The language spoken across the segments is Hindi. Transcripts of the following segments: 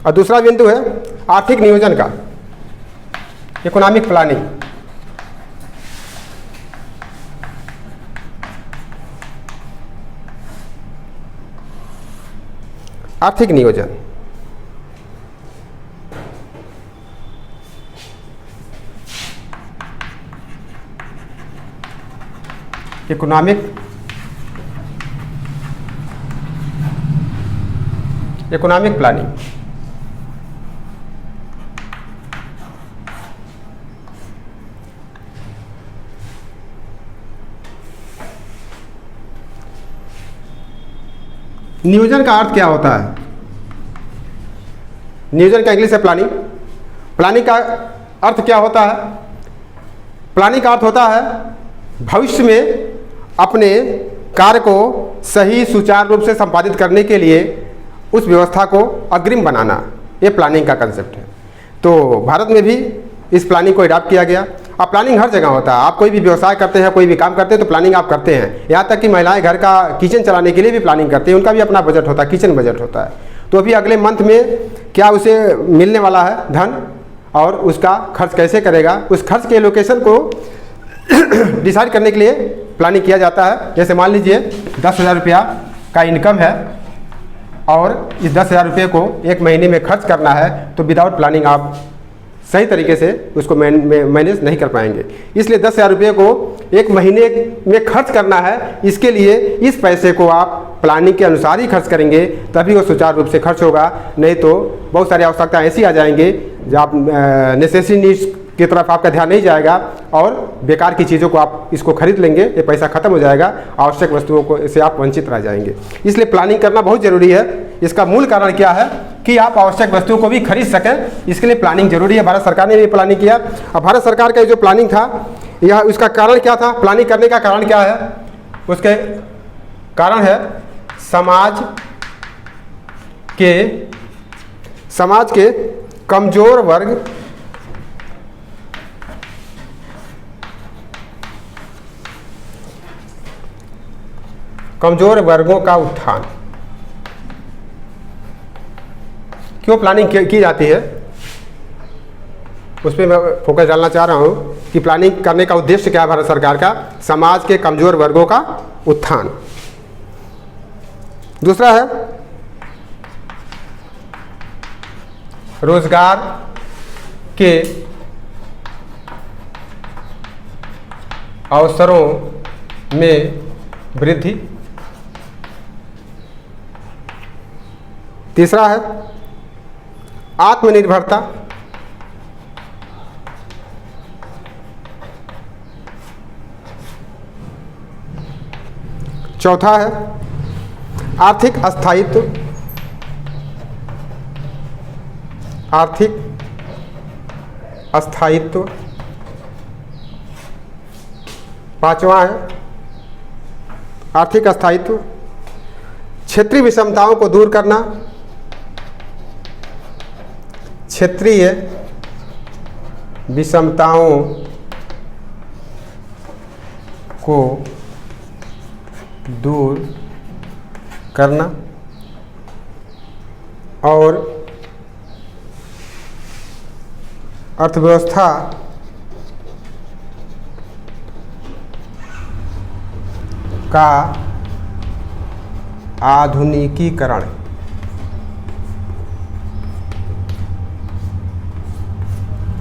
और दूसरा बिंदु है आर्थिक नियोजन का, इकोनॉमिक प्लानिंग। आर्थिक नियोजन, इकोनॉमिक प्लानिंग। नियोजन का अर्थ क्या होता है? नियोजन का इंग्लिश है प्लानिंग। प्लानिंग का अर्थ क्या होता है? प्लानिंग का अर्थ होता है भविष्य में अपने कार्य को सही सुचारू रूप से संपादित करने के लिए उस व्यवस्था को अग्रिम बनाना, ये प्लानिंग का कंसेप्ट है। तो भारत में भी इस प्लानिंग को अडॉप्ट किया गया। अब प्लानिंग हर जगह होता है। आप कोई भी व्यवसाय करते हैं, कोई भी काम करते हैं तो प्लानिंग आप करते हैं। यहाँ तक कि महिलाएं घर का किचन चलाने के लिए भी प्लानिंग करती हैं, उनका भी अपना बजट होता है, किचन बजट होता है। तो अभी अगले मंथ में क्या उसे मिलने वाला है धन और उसका खर्च कैसे करेगा, उस खर्च के लोकेशन को डिसाइड करने के लिए प्लानिंग किया जाता है। जैसे मान लीजिए 10,000 रुपया का इनकम है और इस 10,000 रुपये को एक महीने में खर्च करना है, तो विदाउट प्लानिंग आप सही तरीके से उसको मैनेज नहीं कर पाएंगे। इसलिए 10,000 रुपये को एक महीने में खर्च करना है। इसके लिए इस पैसे को आप प्लानिंग के अनुसार ही खर्च करेंगे, तभी वो सुचारू रूप से खर्च होगा। नहीं तो बहुत सारी आवश्यकताएं ऐसी आ जाएंगी जब आप नेसेसरी नीड्स की तरफ आपका ध्यान नहीं जाएगा और बेकार की चीज़ों को आप इसको खरीद लेंगे, ये पैसा खत्म हो जाएगा, आवश्यक वस्तुओं को से आप वंचित रह जाएंगे। इसलिए प्लानिंग करना बहुत ज़रूरी है। इसका मूल कारण क्या है कि आप आवश्यक वस्तुओं को भी खरीद सकें, इसके लिए प्लानिंग जरूरी है। भारत सरकार ने भी प्लानिंग किया। अब भारत सरकार का जो प्लानिंग था, यह उसका कारण क्या था? प्लानिंग करने का कारण क्या है? उसके कारण है समाज के कमजोर वर्गों का उत्थान। क्यों प्लानिंग की जाती है, उस पर मैं फोकस डालना चाह रहा हूँ कि प्लानिंग करने का उद्देश्य क्या है भारत सरकार का? समाज के कमजोर वर्गों का उत्थान। दूसरा है रोजगार के अवसरों में वृद्धि। तीसरा है आत्मनिर्भरता। चौथा है आर्थिक स्थायित्व। पांचवा है आर्थिक स्थायित्व, क्षेत्रीय विषमताओं को दूर करना। क्षेत्रीय विषमताओं को दूर करना और अर्थव्यवस्था का आधुनिकीकरण।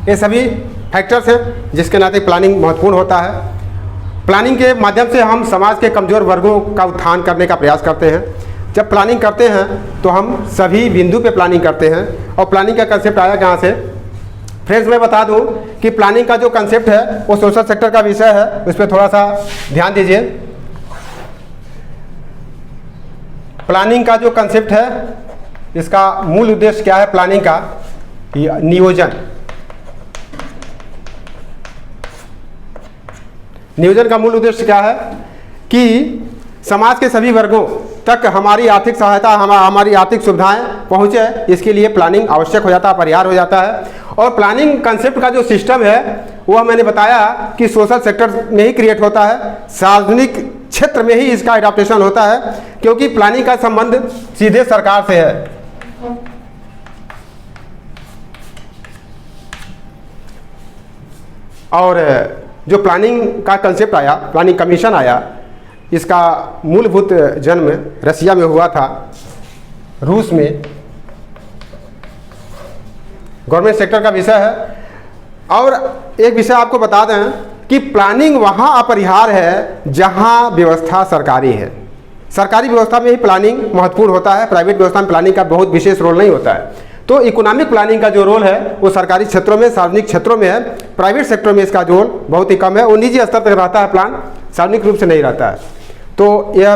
ये सभी फैक्टर्स हैं जिसके नाते प्लानिंग महत्वपूर्ण होता है। प्लानिंग के माध्यम से हम समाज के कमजोर वर्गों का उत्थान करने का प्रयास करते हैं। जब प्लानिंग करते हैं तो हम सभी बिंदु पे प्लानिंग करते हैं। और प्लानिंग का कंसेप्ट आया कहाँ से? फ्रेंड्स, मैं बता दूं कि प्लानिंग का जो कंसेप्ट है वो सोशल सेक्टर का विषय है, उस पर थोड़ा सा ध्यान दीजिए। प्लानिंग का जो कंसेप्ट है, इसका मूल उद्देश्य क्या है? प्लानिंग का नियोजन का मूल उद्देश्य क्या है कि समाज के सभी वर्गों तक हमारी आर्थिक सहायता, हमारी आर्थिक सुविधाएं पहुंचे, इसके लिए प्लानिंग आवश्यक हो जाता है, अपरिहार्य हो जाता है। और प्लानिंग कंसेप्ट का जो सिस्टम है वह मैंने बताया कि सोशल सेक्टर में ही क्रिएट होता है, सार्वजनिक क्षेत्र में ही इसका एडाप्टेशन होता है, क्योंकि प्लानिंग का संबंध सीधे सरकार से है। और जो प्लानिंग का कंसेप्ट आया, प्लानिंग कमीशन आया, इसका मूलभूत जन्म रसिया में हुआ था, रूस में। गवर्नमेंट सेक्टर का विषय है। और एक विषय आपको बता दें कि प्लानिंग वहाँ अपरिहार्य है जहाँ व्यवस्था सरकारी है। सरकारी व्यवस्था में ही प्लानिंग महत्वपूर्ण होता है, प्राइवेट व्यवस्था में प्लानिंग का बहुत विशेष रोल नहीं होता है। तो इकोनॉमिक प्लानिंग का जो रोल है वो सरकारी क्षेत्रों में, सार्वजनिक क्षेत्रों में है। प्राइवेट सेक्टर में इसका रोल बहुत ही कम है। वो निजी स्तर पर रहता है प्लान, सार्वजनिक रूप से नहीं रहता है। तो यह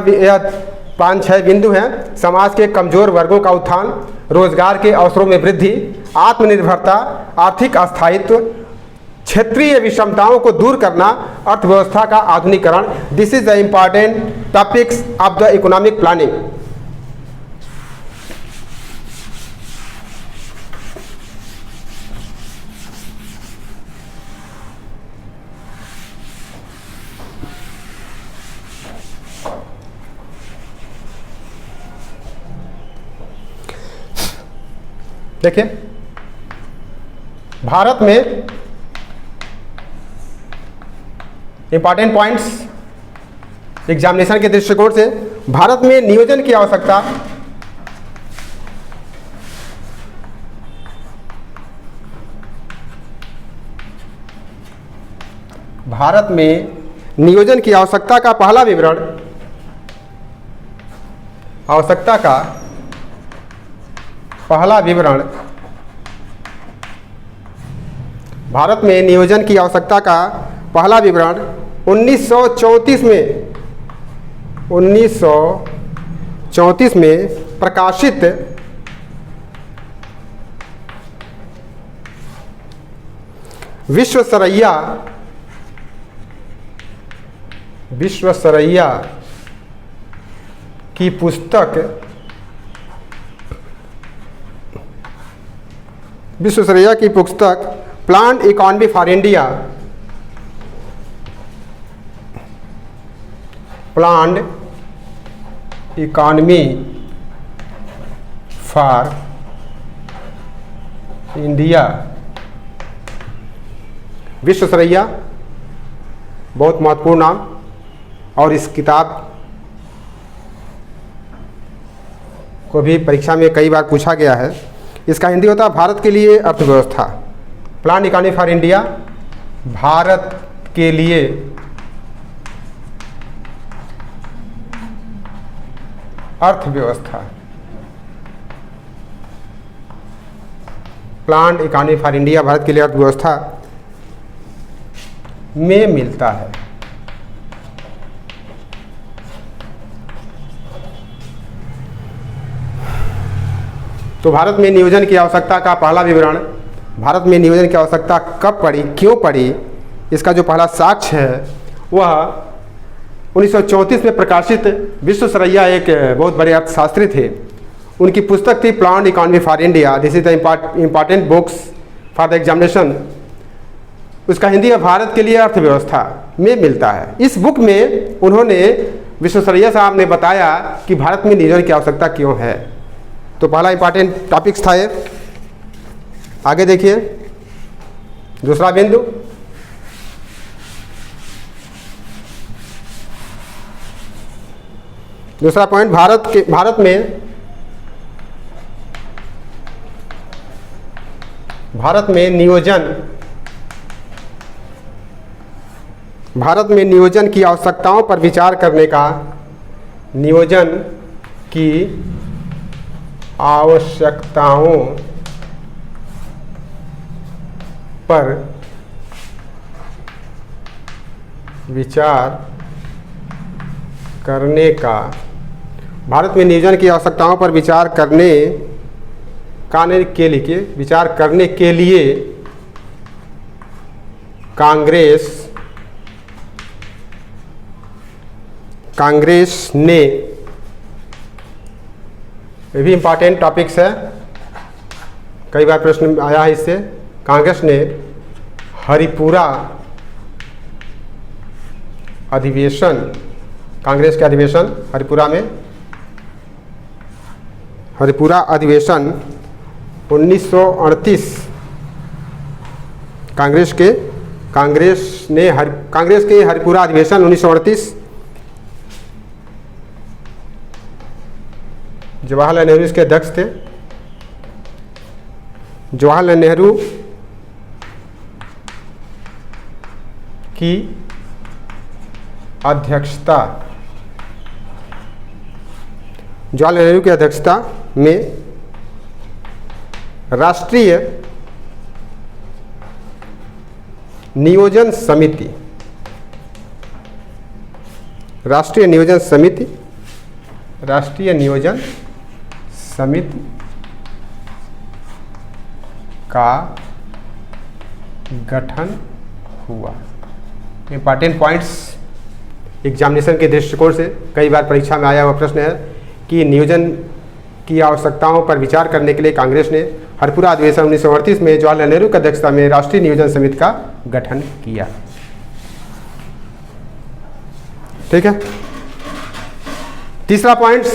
5-6 बिंदु हैं। समाज के कमजोर वर्गों का उत्थान, रोजगार के अवसरों में वृद्धि, आत्मनिर्भरता, आर्थिक अस्थायित्व, क्षेत्रीय विषमताओं को दूर करना, अर्थव्यवस्था का आधुनिकीकरण। This is the important topics of the economic planning. देखिए, भारत में इंपॉर्टेंट पॉइंट्स एग्जामिनेशन के दृष्टिकोण से, भारत में नियोजन की आवश्यकता, भारत में नियोजन की आवश्यकता का पहला विवरण, आवश्यकता का पहला विवरण, भारत में नियोजन की आवश्यकता का पहला विवरण 1934 में प्रकाशित विश्वसरैया की पुस्तक, विश्वसरैया की पुस्तक planned economy for India, planned economy for India, Visvesvaraya बहुत महत्वपूर्ण नाम। और इस किताब को भी परीक्षा में कई बार पूछा गया है। इसका हिंदी होता है भारत के लिए अर्थव्यवस्था, plan economy for India, Bharat के लिए अर्थव्यवस्था, plan economy for India, Bharat के लिए अर्थव्यवस्था में मिलता है। तो भारत में नियोजन की आवश्यकता का पहला विवरण, भारत में नियोजन की आवश्यकता कब पड़ी, क्यों पड़ी, इसका जो पहला साक्ष्य है वह 1934 में प्रकाशित विश्वसरैया एक बहुत बड़े अर्थशास्त्री थे, उनकी पुस्तक थी planned economy for India. This is the important books for the examination. उसका हिंदी है भारत के लिए अर्थव्यवस्था में मिलता है। इस बुक में उन्होंने, विश्वसरैया साहब ने बताया कि भारत में नियोजन की आवश्यकता क्यों है। तो पहला इंपॉर्टेंट टॉपिक्स था ये। आगे देखिए दूसरा बिंदु, दूसरा पॉइंट, भारत में नियोजन की आवश्यकताओं पर विचार करने का, नियोजन की आवश्यकताओं पर विचार करने का, भारत में नियोजन की आवश्यकताओं पर विचार करने के लिए कांग्रेस ने, ये भी इम्पॉर्टेंट टॉपिक्स है, कई बार प्रश्न आया है इससे। कांग्रेस ने हरिपुरा अधिवेशन, कांग्रेस के अधिवेशन हरिपुरा में, हरिपुरा अधिवेशन 1938, कांग्रेस के कांग्रेस के हरिपुरा अधिवेशन 1938, जवाहरलाल नेहरू इसके अध्यक्ष थे। जवाहरलाल नेहरू की अध्यक्षता में राष्ट्रीय नियोजन समिति का गठन हुआ। इंपॉर्टेंट पॉइंट्स एग्जामिनेशन के दृष्टिकोण से कई बार परीक्षा में आया हुआ प्रश्न है कि नियोजन की आवश्यकताओं पर विचार करने के लिए कांग्रेस ने हरिपुरा अधिवेशन 1938 में जवाहरलाल नेहरू की अध्यक्षता में राष्ट्रीय नियोजन समिति का गठन किया। ठीक है। तीसरा पॉइंट्स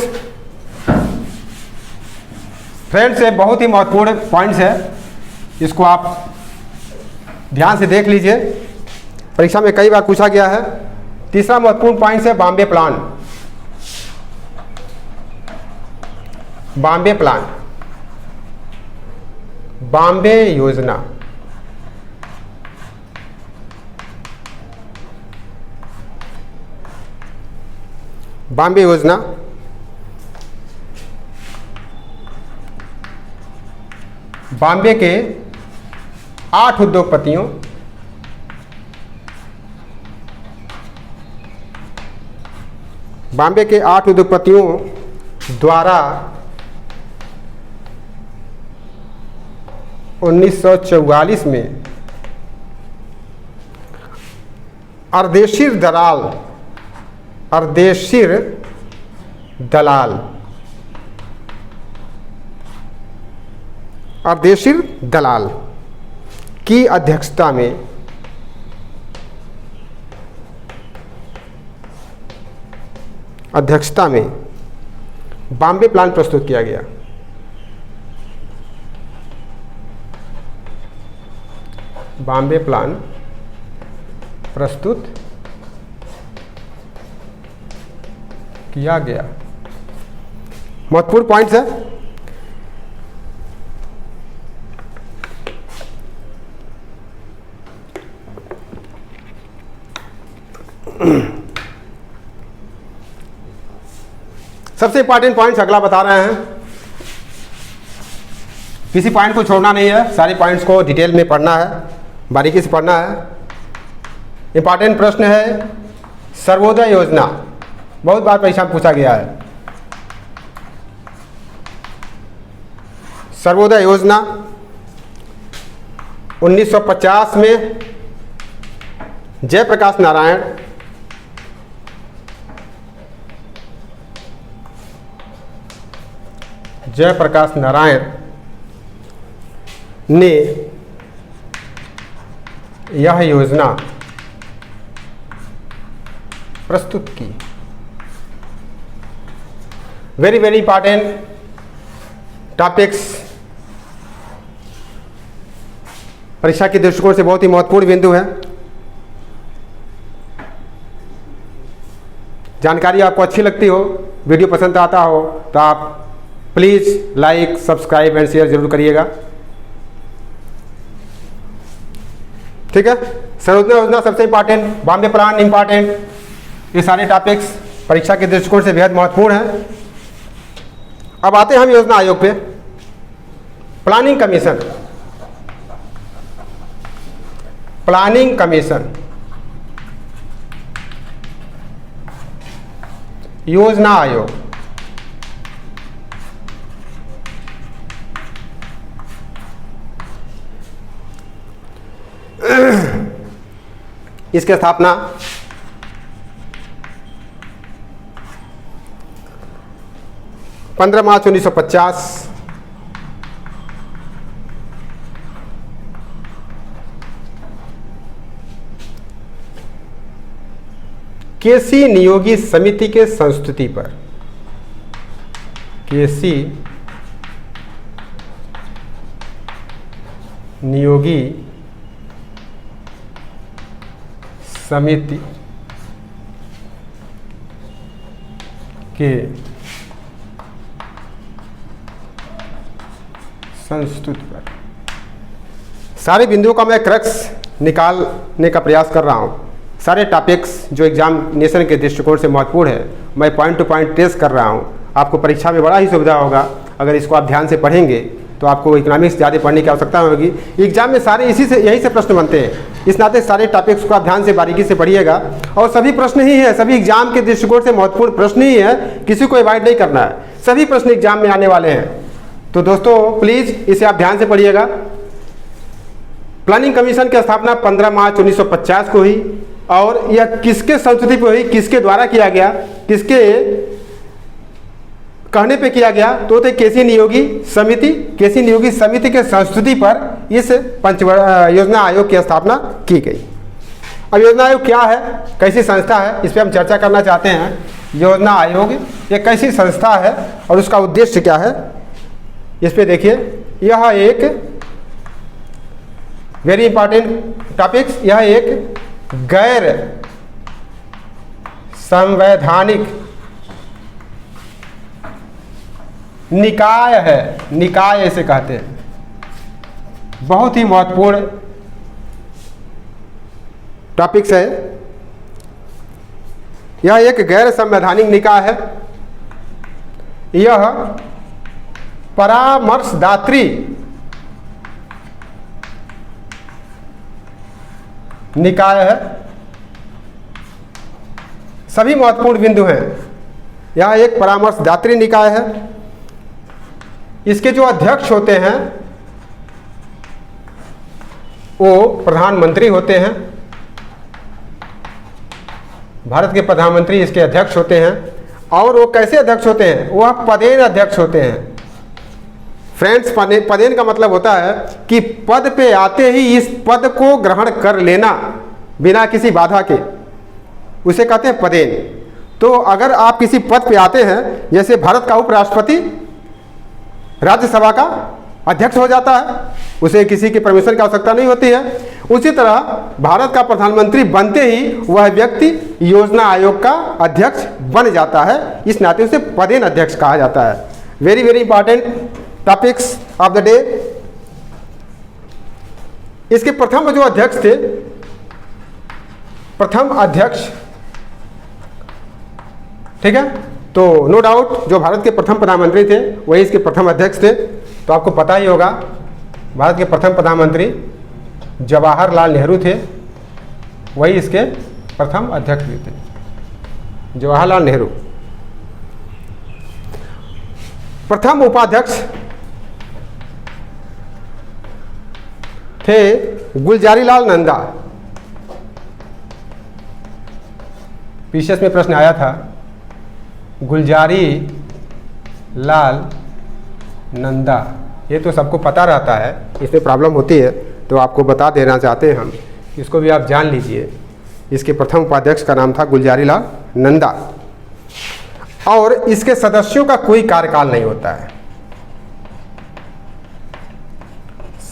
फ्रेंड्स है, बहुत ही महत्वपूर्ण पॉइंट्स है, इसको आप ध्यान से देख लीजिए, परीक्षा में कई बार पूछा गया है। तीसरा महत्वपूर्ण पॉइंट है बॉम्बे प्लान। बॉम्बे योजना। बॉम्बे योजना बॉम्बे के 8 उद्योगपतियों द्वारा 1944 में अर्देशीर दलाल की अध्यक्षता में बॉम्बे प्लान प्रस्तुत किया गया। बॉम्बे प्लान प्रस्तुत किया गया। महत्वपूर्ण पॉइंट्स है। सबसे इंपॉर्टेंट पॉइंट्स अगला बता रहे हैं, किसी पॉइंट को छोड़ना नहीं है, सारे पॉइंट्स को डिटेल में पढ़ना है, बारीकी से पढ़ना है। इंपॉर्टेंट प्रश्न है सर्वोदय योजना, बहुत बार परीक्षा में पूछा गया है। सर्वोदय योजना 1950 में जयप्रकाश नारायण ने यह योजना प्रस्तुत की। वेरी वेरी इंपॉर्टेंट टॉपिक्स, परीक्षा के दृष्टिकोण से बहुत ही महत्वपूर्ण बिंदु है। जानकारी आपको अच्छी लगती हो, वीडियो पसंद आता हो तो आप please like, subscribe and share जरूर करिएगा। ठीक है। सर्वोदय योजना सबसे इंपॉर्टेंट, बॉम्बे प्लान इंपॉर्टेंट, ये सारे टॉपिक्स परीक्षा के दृष्टिकोण से बेहद महत्वपूर्ण है। अब आते हैं हम योजना आयोग पे। प्लानिंग कमीशन, योजना आयोग, इसकी स्थापना 15 मार्च 1950 केसी नियोगी समिति के संस्तुति पर, केसी नियोगी समिति के संस्तुति पर। सारे बिंदुओं का मैं क्रक्स निकालने का प्रयास कर रहा हूँ। सारे टॉपिक्स जो एग्जामिनेशन के दृष्टिकोण से महत्वपूर्ण है, मैं पॉइंट टू पॉइंट टेस्ट कर रहा हूँ। आपको परीक्षा में बड़ा ही सुविधा होगा अगर इसको आप ध्यान से पढ़ेंगे, तो आपको इकोनॉमिक्स ज़्यादा पढ़ने की आवश्यकता होगी। एग्जाम में सारे यही से प्रश्न बनते हैं, इस नाते सारे टॉपिक्स को आप ध्यान से बारीकी से पढ़िएगा। और सभी प्रश्न ही है, सभी एग्जाम के दृष्टिकोण से महत्वपूर्ण प्रश्न ही है, किसी को अवॉइड नहीं करना है। सभी प्रश्न एग्जाम में आने वाले हैं। तो दोस्तों प्लीज़ इसे आप ध्यान से पढ़िएगा। प्लानिंग कमीशन की स्थापना 15 मार्च 1950 को हुई, और यह किसके संस्तुति पर हुई, किसके द्वारा किया गया, किसके कहने पे किया गया, तो थे केसी नियोगी समिति। केसी नियोगी समिति के संस्तुति पर इस योजना आयोग की स्थापना की गई। अब योजना आयोग क्या है, कैसी संस्था है, इस पर हम चर्चा करना चाहते हैं। योजना आयोग एक कैसी संस्था है और उसका उद्देश्य क्या है, इस पे देखिए। यह एक वेरी इंपॉर्टेंट टॉपिक्स, यह एक गैर संवैधानिक निकाय है, निकाय इसे कहते हैं। बहुत ही महत्वपूर्ण टॉपिक्स है। यह एक गैर संवैधानिक निकाय है। यह परामर्शदात्री निकाय है। सभी महत्वपूर्ण बिंदु हैं। यह एक परामर्शदात्री निकाय है। इसके जो अध्यक्ष होते हैं वो प्रधानमंत्री होते हैं। भारत के प्रधानमंत्री इसके अध्यक्ष होते हैं। और वो कैसे अध्यक्ष होते हैं, वह पदेन अध्यक्ष होते हैं। फ्रेंड्स, पदेन का मतलब होता है कि पद पे आते ही इस पद को ग्रहण कर लेना बिना किसी बाधा के, उसे कहते हैं पदेन। तो अगर आप किसी पद पे आते हैं, जैसे भारत का उपराष्ट्रपति राज्यसभा का अध्यक्ष हो जाता है, उसे किसी की परमिशन की आवश्यकता नहीं होती है। उसी तरह भारत का प्रधानमंत्री बनते ही वह व्यक्ति योजना आयोग का अध्यक्ष बन जाता है। इस नाते उसे पदेन अध्यक्ष कहा जाता है। Very very important topics of the day. इसके प्रथम जो अध्यक्ष थे, प्रथम अध्यक्ष, ठीक है, तो नो डाउट जो भारत के प्रथम प्रधानमंत्री थे वही इसके प्रथम अध्यक्ष थे। तो आपको पता ही होगा भारत के प्रथम प्रधानमंत्री जवाहरलाल नेहरू थे, वही इसके प्रथम अध्यक्ष भी थे, जवाहरलाल नेहरू। प्रथम उपाध्यक्ष थे गुलजारीलाल नंदा। पीसीएस में प्रश्न आया था, गुलजारी लाल नंदा, ये तो सबको पता रहता है, इसमें प्रॉब्लम होती है तो आपको बता देना चाहते हैं हम, इसको भी आप जान लीजिए। इसके प्रथम उपाध्यक्ष का नाम था गुलजारीलाल नंदा। और इसके सदस्यों का कोई कार्यकाल नहीं होता है।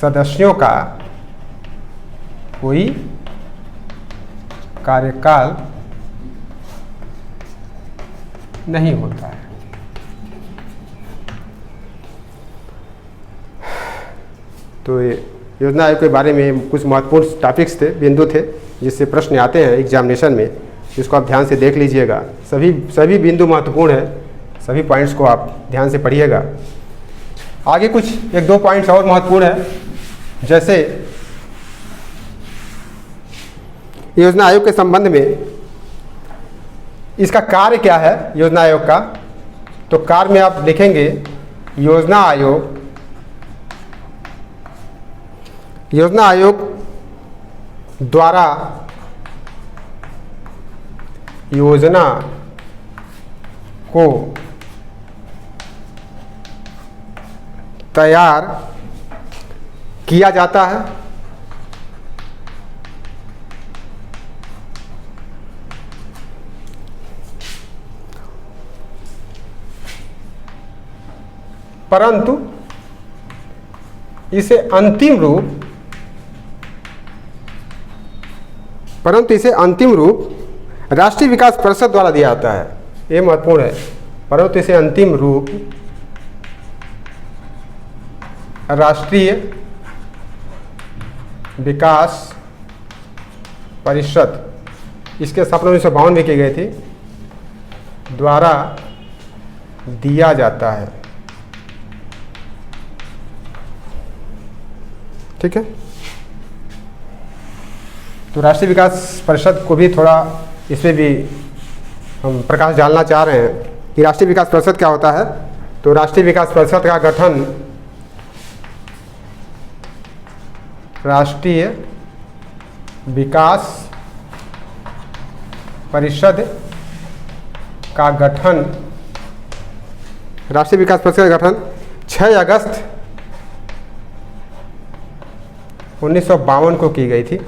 सदस्यों का कोई कार्यकाल नहीं होता है। तो ये योजना आयोग के बारे में कुछ महत्वपूर्ण टॉपिक्स थे, बिंदु थे, जिससे प्रश्न आते हैं एग्जामिनेशन में, जिसको आप ध्यान से देख लीजिएगा। सभी बिंदु महत्वपूर्ण है, सभी पॉइंट्स को आप ध्यान से पढ़िएगा। आगे कुछ एक दो पॉइंट्स और महत्वपूर्ण है, जैसे योजना आयोग के संबंध में इसका कार्य क्या है योजना आयोग का। तो कार्य में आप लिखेंगे योजना आयोग द्वारा योजना को तैयार किया जाता है, परंतु इसे अंतिम रूप परंतु इसे अंतिम रूप राष्ट्रीय विकास परिषद द्वारा दिया जाता है। ये महत्वपूर्ण है, परंतु इसे अंतिम रूप राष्ट्रीय विकास परिषद, इसके स्थापना 1952 में की गई थी, द्वारा दिया जाता है। ठीक है, तो राष्ट्रीय विकास परिषद को भी थोड़ा इसमें भी हम प्रकाश डालना चाह रहे हैं कि राष्ट्रीय विकास परिषद क्या होता है। तो राष्ट्रीय विकास परिषद का गठन राष्ट्रीय विकास परिषद का गठन राष्ट्रीय विकास परिषद का गठन 6 अगस्त 1952 को की गई थी।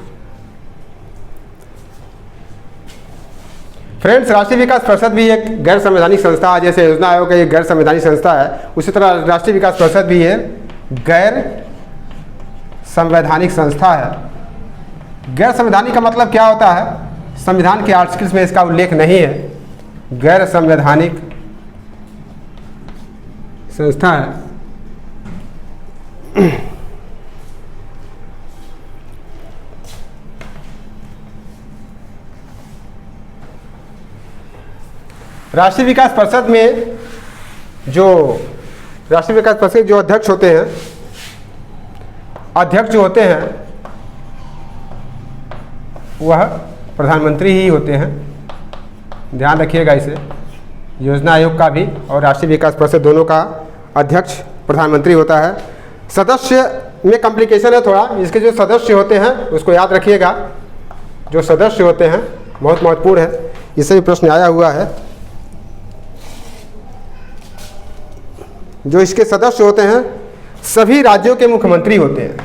फ्रेंड्स, राष्ट्रीय विकास परिषद भी एक गैर संवैधानिक संस्था है, जैसे योजना आयोग एक गैर संवैधानिक संस्था है, उसी तरह राष्ट्रीय विकास परिषद भी है गैर संवैधानिक संस्था है। गैर संवैधानिक का मतलब क्या होता है? संविधान के आर्टिकल्स में इसका उल्लेख नहीं है। गैर संवैधानिक संस्था है। राष्ट्रीय विकास परिषद में जो राष्ट्रीय विकास परिषद जो अध्यक्ष होते हैं, अध्यक्ष जो होते हैं वह प्रधानमंत्री ही होते हैं। ध्यान रखिएगा इसे। योजना आयोग का भी और राष्ट्रीय विकास परिषद दोनों का अध्यक्ष प्रधानमंत्री होता है। सदस्य में कॉम्प्लिकेशन है थोड़ा, इसके जो सदस्य होते हैं उसको याद रखिएगा। जो सदस्य होते हैं बहुत महत्वपूर्ण है, इससे भी प्रश्न आया हुआ है। जो इसके सदस्य होते हैं सभी राज्यों के मुख्यमंत्री होते हैं।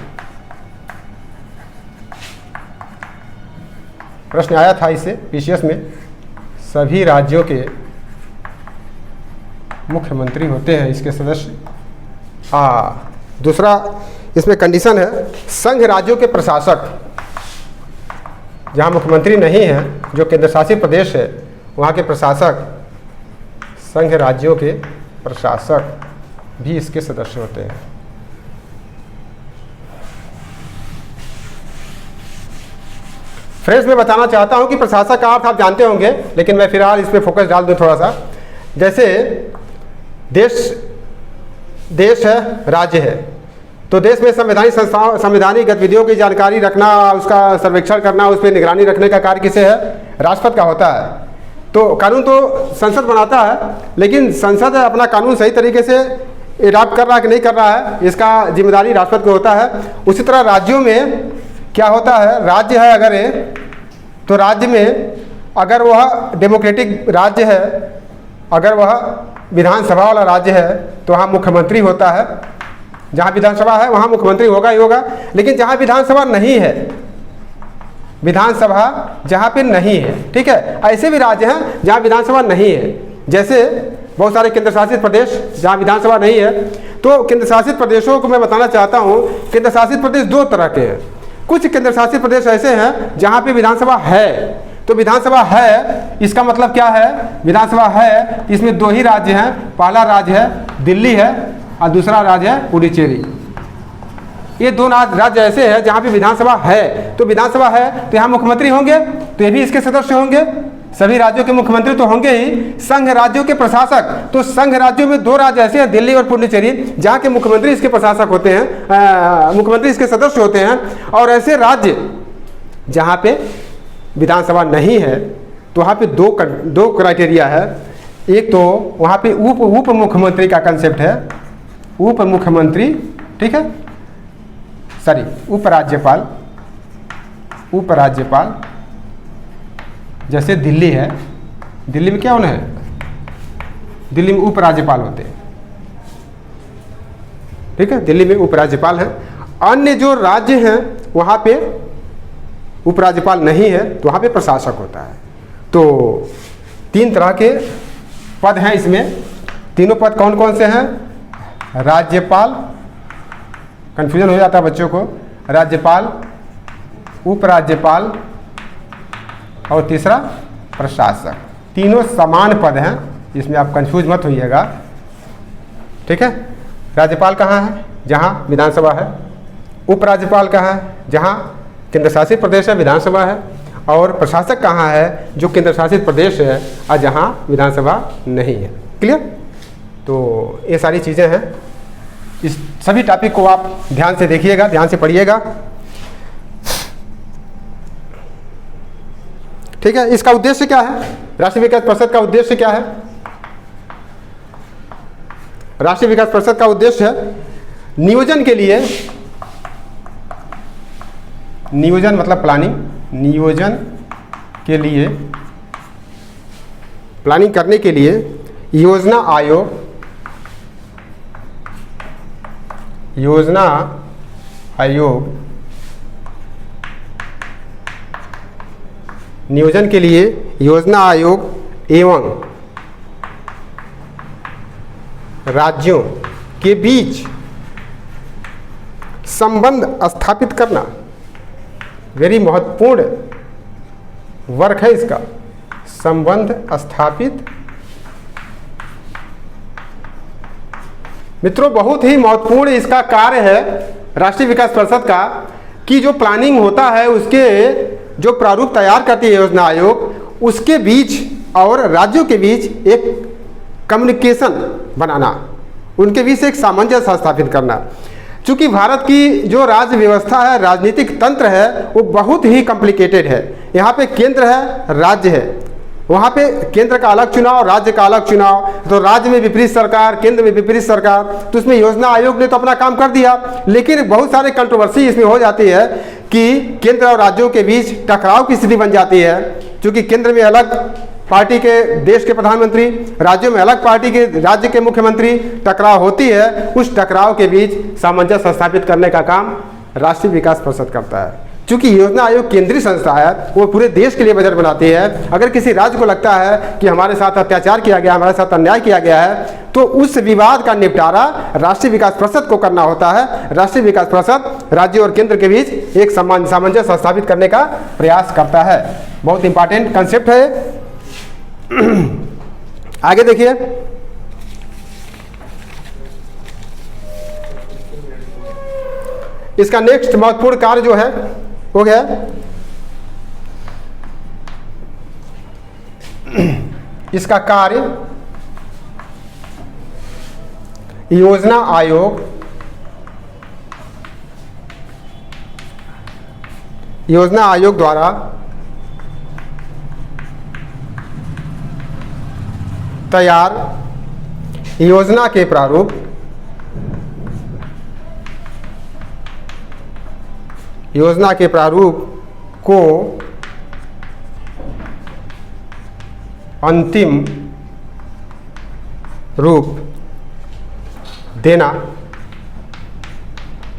प्रश्न आया था इससे पीसीएस में, सभी राज्यों के मुख्यमंत्री होते हैं इसके सदस्य। दूसरा इसमें कंडीशन है, संघ राज्यों के प्रशासक, जहाँ मुख्यमंत्री नहीं है, जो केंद्र शासित प्रदेश है, वहाँ के प्रशासक, संघ राज्यों के प्रशासक भी इसके सदस्य होते हैं। फ्रेंड्स, मैं बताना चाहता हूं कि प्रशासक का अर्थ आप जानते होंगे, लेकिन मैं फिलहाल इस पर फोकस डाल दूं थोड़ा सा। जैसे देश है, राज्य है, तो देश में संवैधानिक संस्थाओं, संवैधानिक गतिविधियों की जानकारी रखना, उसका सर्वेक्षण करना, उस पर निगरानी रखने का कार्य किसे है? राष्ट्रपति का होता है। तो कानून तो संसद बनाता है, लेकिन संसद अपना कानून सही तरीके से एडॉप्ट कर रहा है कि नहीं कर रहा है, इसका जिम्मेदारी राष्ट्रपति को होता है। उसी तरह राज्यों में क्या होता है? राज्य है अगर तो राज्य में अगर वह डेमोक्रेटिक राज्य है, अगर वह विधानसभा वाला राज्य है, तो वहाँ मुख्यमंत्री होता है। जहाँ विधानसभा है वहाँ मुख्यमंत्री होगा ही होगा। लेकिन जहाँ विधानसभा नहीं है, विधानसभा जहाँ पे नहीं है, ठीक है, ऐसे भी राज्य हैं जहाँ विधानसभा नहीं है। जैसे बहुत सारे केंद्र शासित प्रदेश जहाँ विधानसभा नहीं है। तो केंद्र शासित प्रदेशों को मैं बताना चाहता हूँ, केंद्र शासित प्रदेश दो तरह के हैं। कुछ केंद्र शासित प्रदेश ऐसे हैं जहाँ पे विधानसभा है। तो विधानसभा है, इसका मतलब क्या है? विधानसभा है, इसमें दो ही राज्य हैं। पहला राज्य है दिल्ली है और दूसरा राज्य है पुडुचेरी। ये दो राज्य ऐसे हैं जहाँ पे विधानसभा है। तो विधानसभा है तो यहाँ मुख्यमंत्री होंगे, तो ये भी इसके सदस्य होंगे। सभी राज्यों के मुख्यमंत्री तो होंगे ही। संघ राज्यों के प्रशासक, तो संघ राज्यों में दो राज्य ऐसे हैं, दिल्ली और पुडुचेरी, जहाँ के मुख्यमंत्री इसके प्रशासक होते हैं, मुख्यमंत्री इसके सदस्य होते हैं। और ऐसे राज्य जहाँ पे विधानसभा नहीं है, तो वहाँ पे दो क्राइटेरिया है। एक तो वहाँ पे उप मुख्यमंत्री का कंसेप्ट है, उप मुख्यमंत्री, ठीक है, सॉरी उपराज्यपाल। उपराज्यपाल जैसे दिल्ली है, दिल्ली में क्या होना है? दिल्ली में उपराज्यपाल होते हैं, ठीक है, दिल्ली में उपराज्यपाल है। अन्य जो राज्य हैं वहाँ पे उपराज्यपाल नहीं है, तो वहाँ पे प्रशासक होता है। तो तीन तरह के पद हैं इसमें। तीनों पद कौन कौन से हैं? राज्यपाल, कन्फ्यूजन हो जाता है बच्चों को, राज्यपाल, उपराज्यपाल और तीसरा प्रशासक। तीनों समान पद हैं, इसमें आप कंफ्यूज मत होइएगा, ठीक है। राज्यपाल कहाँ है? जहाँ विधानसभा है। उपराज्यपाल कहाँ है? जहाँ केंद्र शासित प्रदेश है, विधानसभा है। और प्रशासक कहाँ है? जो केंद्र शासित प्रदेश है और जहाँ विधानसभा नहीं है। क्लियर? तो ये सारी चीज़ें हैं। इस सभी टॉपिक को आप ध्यान से देखिएगा, ध्यान से पढ़िएगा, ठीक है। इसका उद्देश्य क्या है? राष्ट्रीय विकास परिषद का उद्देश्य क्या है? राष्ट्रीय विकास परिषद का उद्देश्य है नियोजन के लिए, नियोजन मतलब प्लानिंग, नियोजन के लिए, प्लानिंग करने के लिए योजना आयोग, योजना आयोग, नियोजन के लिए योजना आयोग एवं राज्यों के बीच संबंध स्थापित करना। वेरी महत्वपूर्ण वर्क है इसका, संबंध स्थापित। मित्रों बहुत ही महत्वपूर्ण इसका कार्य है राष्ट्रीय विकास परिषद का, कि जो प्लानिंग होता है उसके जो प्रारूप तैयार करती है योजना आयोग, उसके बीच और राज्यों के बीच एक कम्युनिकेशन बनाना, उनके बीच एक सामंजस्य स्थापित करना। चूँकि भारत की जो राज्य व्यवस्था है, राजनीतिक तंत्र है, वो बहुत ही कॉम्प्लिकेटेड है। यहाँ पे केंद्र है, राज्य है, वहाँ पे केंद्र का अलग चुनाव, राज्य का अलग चुनाव, तो राज्य में विपरीत सरकार, केंद्र में विपरीत सरकार। तो उसमें योजना आयोग ने तो अपना काम कर दिया, लेकिन बहुत सारे कंट्रोवर्सी इसमें हो जाती है कि केंद्र और राज्यों के बीच टकराव की स्थिति बन जाती है। क्योंकि केंद्र में अलग पार्टी के देश के प्रधानमंत्री, राज्यों में अलग पार्टी के राज्य के मुख्यमंत्री, टकराव होती है। उस टकराव के बीच सामंजस्य स्थापित करने का काम राष्ट्रीय विकास परिषद करता है। चूँकि योजना आयोग केंद्रीय संस्था है, वो पूरे देश के लिए बजट बनाती है। अगर किसी राज्य को लगता है कि हमारे साथ अत्याचार किया गया, हमारे साथ अन्याय किया गया है, तो उस विवाद का निपटारा राष्ट्रीय विकास परिषद को करना होता है। राष्ट्रीय विकास परिषद राज्य और केंद्र के बीच एक सामंजस्य स्थापित करने का प्रयास करता है। बहुत इंपॉर्टेंट कंसेप्ट है। आगे देखिए, इसका नेक्स्ट महत्वपूर्ण कार्य जो है हो गया इसका कार्य योजना आयोग, योजना आयोग द्वारा तैयार योजना के प्रारूप, योजना के प्रारूप को अंतिम रूप देना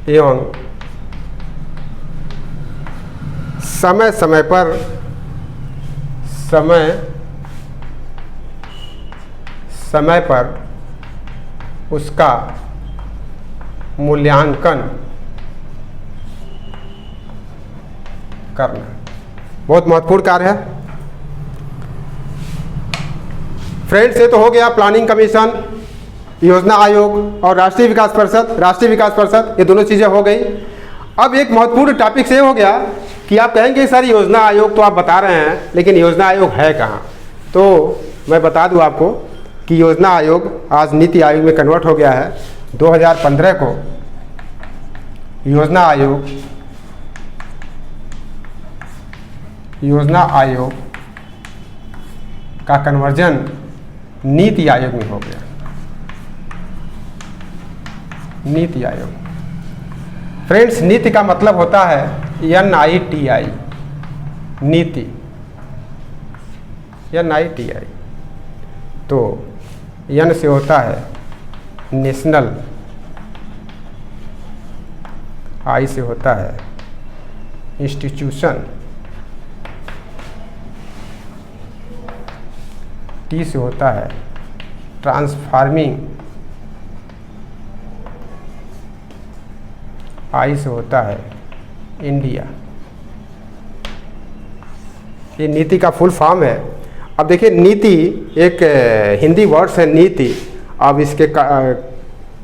एवं समय समय पर उसका मूल्यांकन करना। बहुत महत्वपूर्ण कार्य है फ्रेंड्स। ये तो हो गया प्लानिंग कमीशन, योजना आयोग और राष्ट्रीय विकास परिषद। राष्ट्रीय विकास परिषद ये दोनों चीज़ें हो गई। अब एक महत्वपूर्ण टॉपिक से हो गया कि आप कहेंगे सर योजना आयोग तो आप बता रहे हैं, लेकिन योजना आयोग है कहाँ? तो मैं बता दूं आपको कि योजना आयोग आज नीति आयोग में कन्वर्ट हो गया है। 2015 को योजना आयोग का कन्वर्जन नीति आयोग में हो गया। नीति आयोग फ्रेंड्स, नीति का मतलब होता है NITI, नीति, NITI। तो N से होता है नेशनल, I से होता है इंस्टीट्यूशन, T से होता है ट्रांसफार्मिंग, I से होता है इंडिया। ये नीति का फुल फॉर्म है। अब देखिए नीति एक हिंदी वर्ड्स है नीति। अब इसके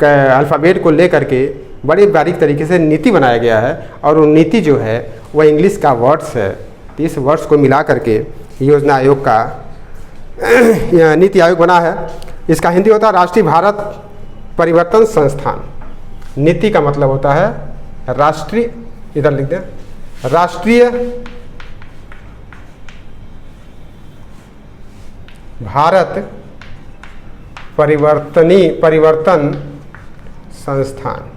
अल्फ़ाबेट को लेकर के बड़े बारीक तरीके से नीति बनाया गया है और वो नीति जो है वह इंग्लिश का वर्ड्स है। तो इस वर्ड्स को मिला करके योजना आयोग का नीति आयोग बना है। इसका हिंदी होता है राष्ट्रीय भारत परिवर्तन संस्थान। नीति का मतलब होता है राष्ट्रीय, इधर लिख दें, राष्ट्रीय भारत परिवर्तन संस्थान।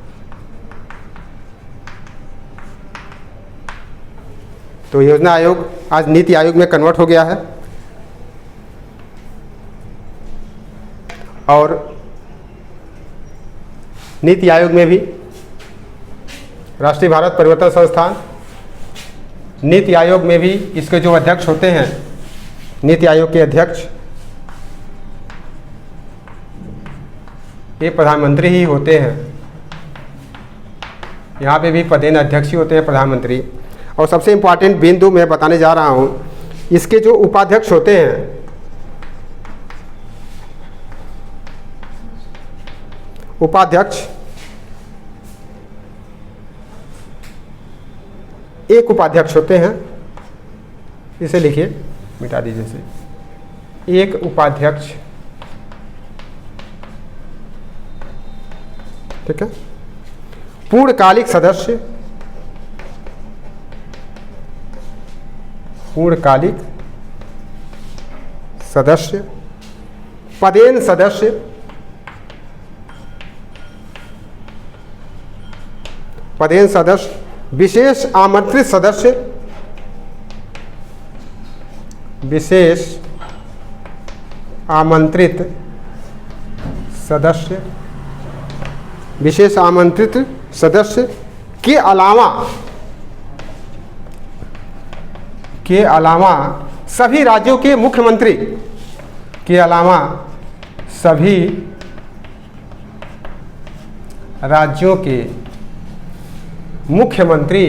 तो योजना आयोग आज नीति आयोग में कन्वर्ट हो गया है और नीति आयोग में भी राष्ट्रीय भारत परिवर्तन संस्थान, नीति आयोग में भी इसके जो अध्यक्ष होते हैं, नीति आयोग के अध्यक्ष ये प्रधानमंत्री ही होते हैं। यहाँ पे भी पदेन अध्यक्ष ही होते हैं प्रधानमंत्री। और सबसे इम्पॉर्टेंट बिंदु मैं बताने जा रहा हूँ, इसके जो उपाध्यक्ष होते हैं, उपाध्यक्ष एक उपाध्यक्ष होते हैं, इसे लिखिए, मिटा दीजिए इसे। एक उपाध्यक्ष, ठीक है। पूर्णकालिक सदस्य, पूर्णकालिक सदस्य, पदेन सदस्य, पदेन सदस्य, विशेष आमंत्रित सदस्य, विशेष आमंत्रित सदस्य, विशेष आमंत्रित सदस्य के अलावा सभी राज्यों के मुख्यमंत्री, के अलावा सभी राज्यों के मुख्यमंत्री,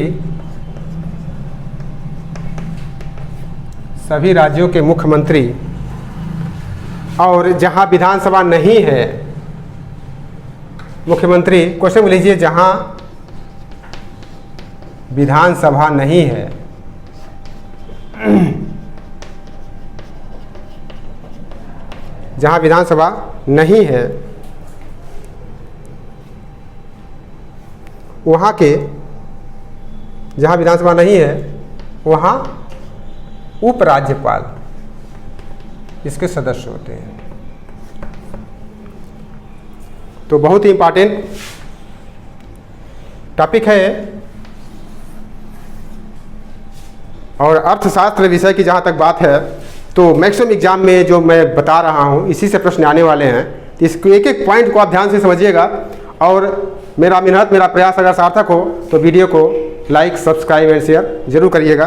सभी राज्यों के मुख्यमंत्री, और जहां विधानसभा नहीं है मुख्यमंत्री, क्वेश्चन में लीजिए, जहां विधानसभा नहीं है, जहां विधानसभा नहीं है वहां के, जहां विधानसभा नहीं है वहां उपराज्यपाल इसके सदस्य होते हैं। तो बहुत ही इंपॉर्टेंट टॉपिक है। और अर्थशास्त्र विषय की जहाँ तक बात है तो मैक्सिमम एग्जाम में जो मैं बता रहा हूँ इसी से प्रश्न आने वाले हैं। तो इसको एक एक पॉइंट को आप ध्यान से समझिएगा। और मेरा मेहनत, मेरा प्रयास अगर सार्थक हो तो वीडियो को लाइक, सब्सक्राइब एंड शेयर जरूर करिएगा।